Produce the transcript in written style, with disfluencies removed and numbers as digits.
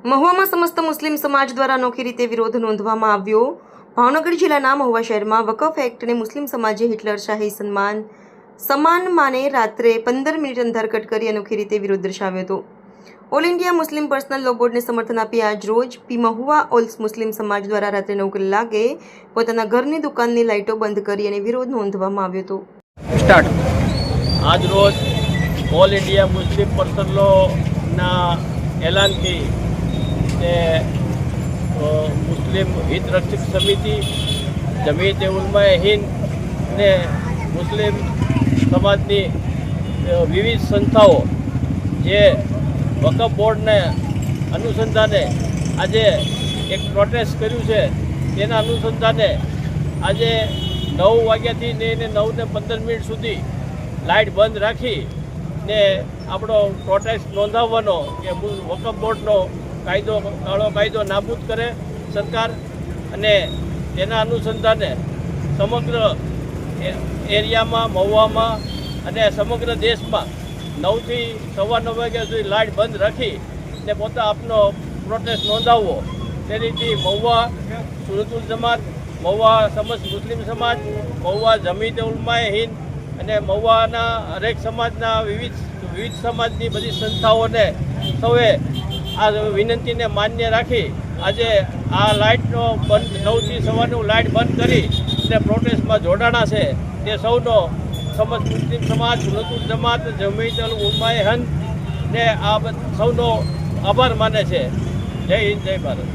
મહુવામાં સમસ્ત મુસ્લિમ સમાજ દ્વારા અનોખી રીતે વિરોધ નોંધવામાં આવ્યો। ભાવનગર જિલ્લાના મહુવા શહેરમાં વકફ એક્ટને મુસ્લિમ સમાજે હિટલર શાહી સમાન માને રાત્રે 15 મિનિટ અંધારકટ કરી અનોખી રીતે વિરોધ દર્શાવ્યો હતો। All India Muslim personal law બોર્ડને સમર્થન આપી આજ રોજ મહુવા ઓલ મુસ્લિમ સમાજ દ્વારા રાત્રે 9 કલાકે પોતાના ઘરની દુકાનની લાઇટો બંધ કરી અને વિરોધ નોંધવામાં આવ્યો હતો। આજ રોજ ઓલ ઇન્ડિયા મુસ્લિમ પર્સનલ લોના એલાનથી મુસ્લિમ હિત રક્ષક સમિતિ, જમીયત ઉલમાએ હિન્દ ને મુસ્લિમ સમાજની વિવિધ સંસ્થાઓ જે વકફ બોર્ડને અનુસંધાને આજે એક પ્રોટેસ્ટ કર્યું છે, તેના અનુસંધાને આજે 9 વાગ્યાથી લઈને 9:15 સુધી લાઇટ બંધ રાખી ને આપણો પ્રોટેસ્ટ નોંધાવવાનો કે વકફ બોર્ડનો કાળો કાયદો નાબૂદ કરે સરકાર, અને તેના અનુસંધાને સમગ્ર એરિયામાં, મહુવામાં અને સમગ્ર દેશમાં 9 થી 9:15 વાગ્યા સુધી લાઇટ બંધ રાખી ને પોતા આપનો પ્રોટેસ્ટ નોંધાવવો। તે રીતે મહુવા સુરતુલ જમાત, મહુવા સમસ્ત મુસ્લિમ સમાજ, મહુવા જમીયત ઉલમાએ હિન્દ અને મહુવાના હરેક સમાજના વિવિધ સમાજની બધી સંસ્થાઓને સૌએ આ વિનંતીને માન્ય રાખી આજે આ લાઇટનો બંધ 9 થી સવારનું લાઇટ બંધ કરી અને પ્રોટેસ્ટમાં જોડાણા છે। તે સૌનો સમસ્ત મુસ્લિમ સમાજ, સુરતુલ જમાત, જમીયત ઉલમાએ હિન્દ ને આ સૌનો આભાર માને છે। જય હિન્દ, જય ભારત।